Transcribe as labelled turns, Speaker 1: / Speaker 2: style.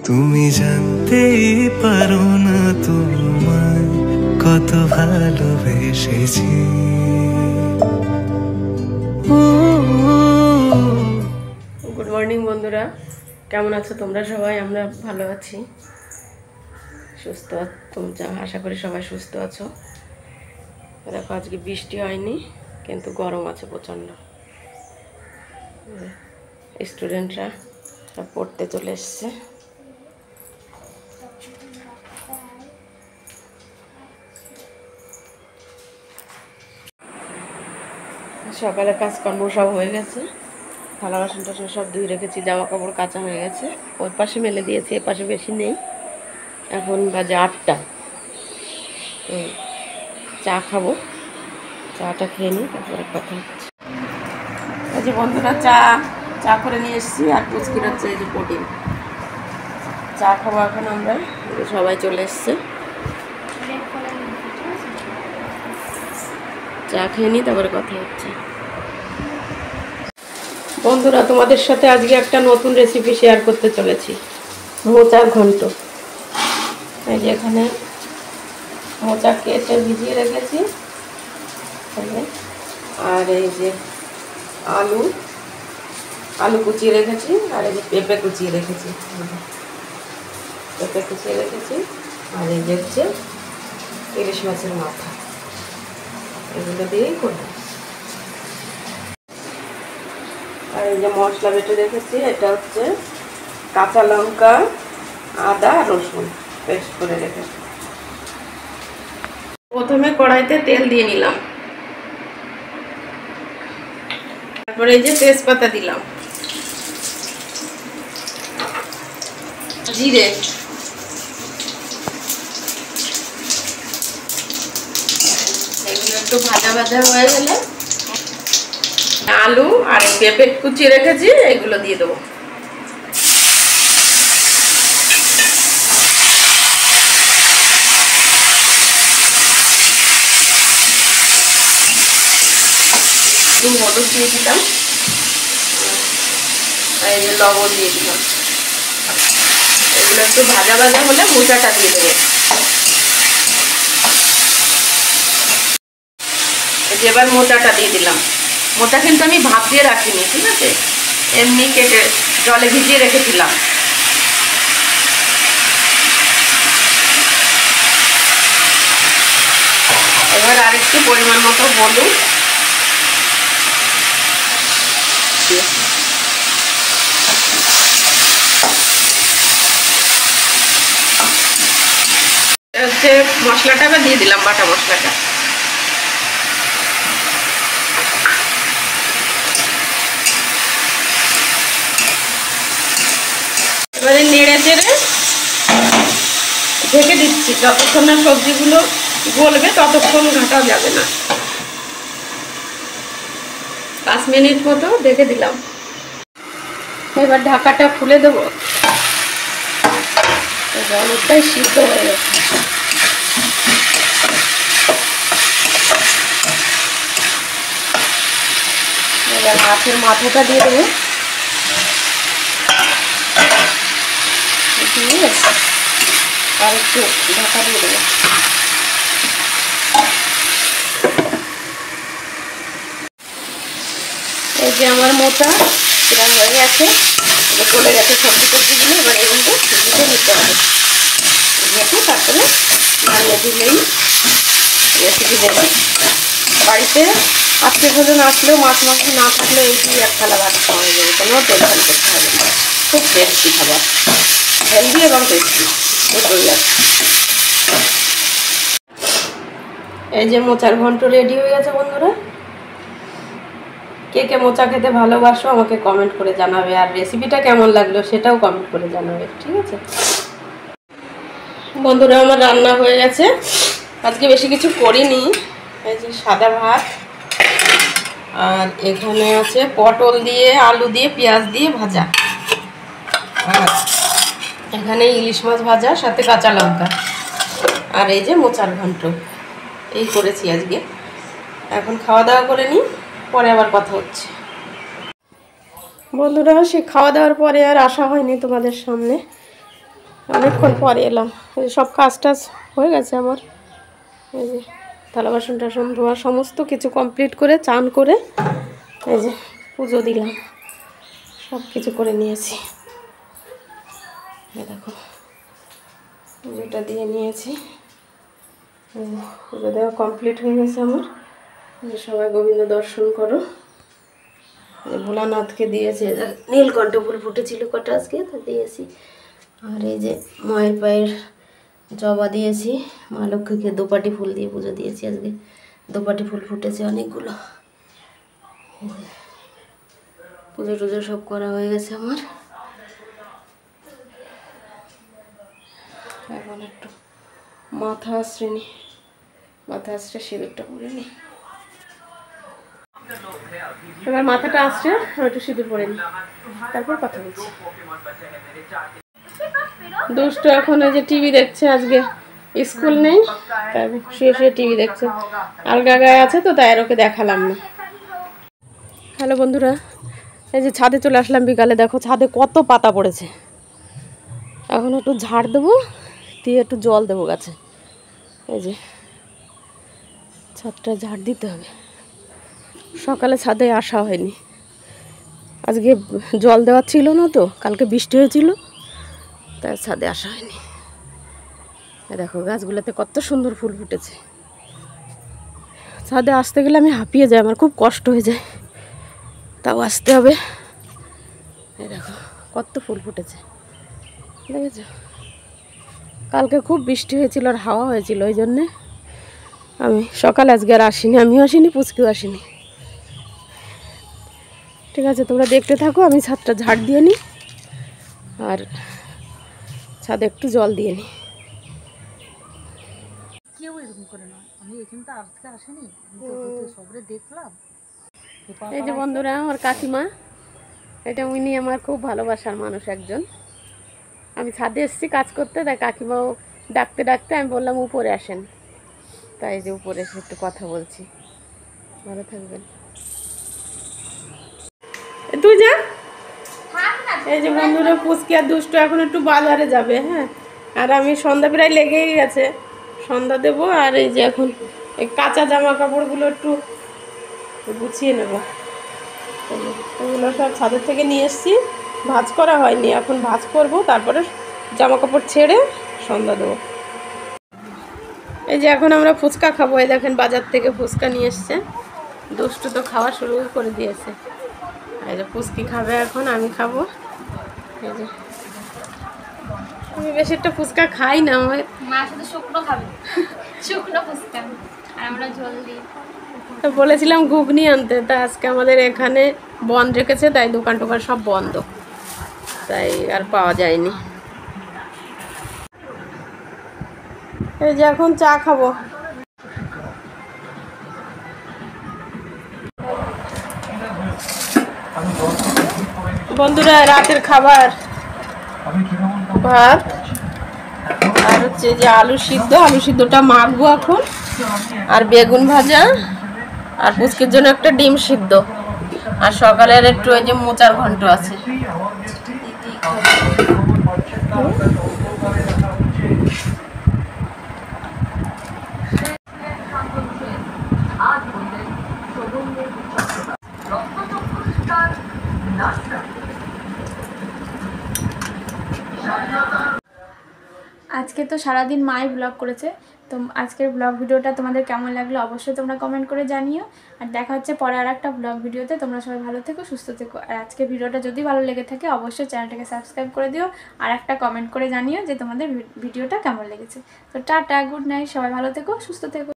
Speaker 1: তুমি জানতেই পারো না তোমায় কত ভালোবেসেছি।
Speaker 2: গুড মর্নিং বন্ধুরা, কেমন আছো তোমরা সবাই? আমরা ভালো আছি, সুস্থ। তোমরা আশা করি সবাই সুস্থ আছো। দেখো আজকে বৃষ্টি হয়নি, কিন্তু গরম আছে প্রচণ্ড। স্টুডেন্টরা সব পড়তে চলে এসছে। সকালে কাজকর্ম সব হয়ে গেছে, থালা বাসন টাসন সব ধুয়ে রেখেছি, জামা কাপড় কাচা হয়ে গেছে, ওর পাশে মেলে দিয়েছি, এ পাশে বেশি নেই। এখন বাজে 8টা, তো চা খাবো, চাটা খেয়ে নিই, তারপরে কথা হচ্ছে। এই যে বন্ধুরা, চা করে নিয়ে এসেছি, আর পুচকির হচ্ছে এই যে প্রোটিন। চা খাবো এখন আমরা, সবাই চলে এসছে। চা খেয়ে নিই, তারপরে কথা হচ্ছে। বন্ধুরা, তোমাদের সাথে আজকে একটা নতুন রেসিপি শেয়ার করতে চলেছি, মোচার ঘন্ট। এই যে এখানে মোচা কেটে ভিজিয়ে রেখেছি, আর এই যে আলু কুচিয়ে রেখেছি, আর এই যে পেঁপে কুচিয়ে রেখেছি, আর এই যে হচ্ছে ইলিশ মাছের মাথা, এগুলো দিয়েই করবো। আর এই যে মশলা বেটে রেখেছি, এটা হচ্ছে কাঁচা লঙ্কা, আদা, রসুন পেস্ট করে রেখেছি। প্রথমে কড়াইতে তেল দিয়ে নিলাম, তারপরে এই যে তেজপাতা দিলাম, জিরে, এগুলো একটু ভাজা ভাজা হয়ে গেলে আলু আর পেঁপে কুচিয়ে রেখেছি এগুলো দিয়ে দেবো। হলুদ দিয়ে দিলাম, আর এই যে লবণ দিয়ে দিলাম। এগুলো একটু ভাজা ভাজা হলে মোচাটা দিয়ে দেবো। এবার মোচাটা দিয়ে দিলাম। মোচা কিন্তু আমি ভাপ দিয়ে রাখিনি, ঠিক আছে, এমনি কেটে জলে ভিজিয়ে রেখেছিলাম। এবার আরেকটু পরিমাণ মতো হলুদ, হচ্ছে মশলাটা দিয়ে দিলাম, বাটা মশলাটা। এবারে নেড়ে চেড়ে ঢেকে দিচ্ছি, যতক্ষণ না সবজিগুলো গলবে ততক্ষণ ঘাটা যাবে না। 5 মিনিট মতো ঢেকে দিলাম। এবার ঢাকাটা খুলে দেবো, অনেকটাই সিদ্ধ হয়ে গেছে। এবার মাছের মাথাটা দিয়ে দেবো, আর একটু ঢাকা দিয়ে দেবো। এই যে আমার মোটা সেটা হয়ে গেছে, এবার চলে গেছে সবজিগুলো। এবার এগুলো ভেজে নিতে হবে, ভেজে তারপরে নাড়িয়ে দিলেই রেসিপি দেবে। বাড়িতে আত্মীয় স্বজন আসলেও মাছ মাংস না থাকলে এই দিয়ে এক থালা ভাত খাওয়া হয়ে যাবে, কোনো টেনশন করতে হবে না। খুব টেস্টি খাবার, হেলদি এবং টেস্টি। এই যে মোচার ঘন্ট রেডি হয়ে গেছে বন্ধুরা। কে কে মোচা খেতে ভালোবাসো আমাকে কমেন্ট করে জানাবে, আর রেসিপিটা কেমন লাগলো সেটাও কমেন্ট করে জানাবে, ঠিক আছে বন্ধুরা। আমার রান্না হয়ে গেছে, আজকে বেশি কিছু করিনি। এই যে সাদা ভাত, আর এখানে আছে পটল দিয়ে, আলু দিয়ে, পেঁয়াজ দিয়ে ভাজা, আর এখানে ইলিশ মাছ ভাজা, সাথে কাঁচা লঙ্কা, আর এই যে মোচার ঘন্ট। এই করেছি আজকে। এখন খাওয়া দাওয়া করে নিই, পরে আবার কথা হচ্ছে। বন্ধুরা, সে খাওয়া দাওয়ার পরে আর আসা হয়নি তোমাদের সামনে, অনেকক্ষণ পরে এলাম। এই যে সব কাজ টাজ হয়ে গেছে আমার। এই যে থালা বাসন টাসন ধোয়া সমস্ত কিছু কমপ্লিট করে চান করে এই যে পুজো দিলাম, সব কিছু করে নিয়েছি। এই দেখো পুজোটা দিয়ে নিয়েছি, পুজো দেওয়া কমপ্লিট হয়ে গেছে আমার। সবাই গোবিন্দ দর্শন করো। ভোলানাথকে দিয়েছে, নীলকণ্ঠ ফুল ফুটেছিল কটা আজকে, তা দিয়েছি। আর এই যে মায়ের পায়ের জবা দিয়েছি, মা লক্ষ্মীকে দোপাটি ফুল দিয়ে পুজো দিয়েছি আজকে। দোপাটি ফুল ফুটেছে অনেকগুলো। পুজো টুজো সব করা হয়ে গেছে আমার। এখন একটু মাথা আশ্রে নি, মাথা আশ্রে সিঁদুরটা পরে নি। এবার মাথাটা আসছে, একটু সিঁদুর পরে নি, তারপর কথা বলছি। দুষ্টু এখন ওই যে টিভি দেখছে, আজকে স্কুল নেই তাই শুয়ে শুয়ে টিভি দেখছে। আলগা গায়ে আছে তো তাই আর ওকে দেখালাম না। হ্যালো বন্ধুরা, এই যে ছাদে চলে আসলাম বিকালে। দেখো ছাদে কত পাতা পড়েছে। এখন একটু ঝাড় দেবো, দিয়ে একটু জল দেবো গাছে। এই যে ছাদটা ঝাড় দিতে হবে। সকালে ছাদে আসা হয়নি, আজকে জল দেওয়ার ছিল না তো, কালকে বৃষ্টি হয়েছিল তাই ছাদে আসা হয়নি। দেখো গাছগুলোতে কত সুন্দর ফুল ফুটেছে। ছাদে আসতে গেলে আমি হাঁপিয়ে যাই, আমার খুব কষ্ট হয়ে যায়, তাও আসতে হবে। এই দেখো কত ফুল ফুটেছে, দেখেছ? কালকে খুব বৃষ্টি হয়েছিল আর হাওয়া হয়েছিল, ওই জন্যে আমি সকালে আজকে আর আসিনি। আমিও আসিনি, পুচকেও আসিনি। ঠিক আছে, তোমরা দেখতে থাকো, আমি ছাদটা ঝাড় দিয়ে নিই আর ছাদে একটু জল দিয়ে নিই।
Speaker 3: কেউ এরকম করে না, আমি এখানে তো আজকে আসেনি, সবরে দেখলাম।
Speaker 2: এই যে বন্ধুরা আমার কাকিমা, এটা উনি আমার খুব ভালোবাসার মানুষ একজন। আমি ছাদে এসেছি কাজ করতে, তাই কাকিমাও ডাকতে ডাকতে আমি বললাম উপরে আসেন, তাই যে উপরে এসে একটু কথা বলছি। ভালো থাকবেন। তুই যা। এই যে বন্ধুরা পুচকি আর দুষ্টু এখন একটু বাজারে যাবে। হ্যাঁ, আর আমি সন্ধ্যা প্রায় লেগেই গেছে, সন্ধ্যা দেবো। আর এই যে এখন এই কাঁচা জামা কাপড়গুলো একটু গুছিয়ে নেব। এগুলো সব ছাদের থেকে নিয়ে এসেছি, ভাঁজ করা হয়নি, এখন ভাঁজ করব, তারপরে জামা কাপড় ছেড়ে সন্ধ্যা দেবো। এই যে এখন আমরা ফুচকা খাবো। এই দেখেন বাজার থেকে ফুচকা নিয়ে এসছে, দুষ্টু তো খাওয়া শুরু করে দিয়েছে। এই যে পুচকি খাবে এখন, আমি খাবো। এই যে আমি বেশি একটা ফুচকা খাই না, আমার
Speaker 4: মা শুধু শুকনো খাবে, শুকনো ফুচকা, আর আমরা জল দিই।
Speaker 2: তো বলেছিলাম ঘুগনি আনতে, তা আজকে আমাদের এখানে বন্ধ রেখেছে, তাই দোকান টোকান সব বন্ধ, তাই আর পাওয়া যায়নি। এই যে এখন চা খাবো। বন্ধুরা রাতের খাবার ভাত আর হচ্ছে যে আলু সিদ্ধ, আলু সিদ্ধটা মাখবো এখন, আর বেগুন ভাজা, আর পুচকির জন্য একটা ডিম সিদ্ধ, আর সকালের একটু ওই যে মোচার ঘন্ট আছে।
Speaker 4: আজকে তো সারাদিন মাই ব্লগ করেছে, তো আজকের ব্লগ ভিডিওটা তোমাদের কেমন লাগলো অবশ্যই তোমরা কমেন্ট করে জানিও। আর দেখা হচ্ছে পরে আর একটা ব্লগ ভিডিওতে। তোমরা সবাই ভালো থেকো, সুস্থ থেকো। আর আজকের ভিডিওটা যদি ভালো লেগে থাকে অবশ্যই চ্যানেলটাকে সাবস্ক্রাইব করে দিও, আর একটা কমেন্ট করে জানিও যে তোমাদের ভিডিওটা কেমন লেগেছে। তো টাটা, গুড নাইট, সবাই ভালো থেকো, সুস্থ থেকো।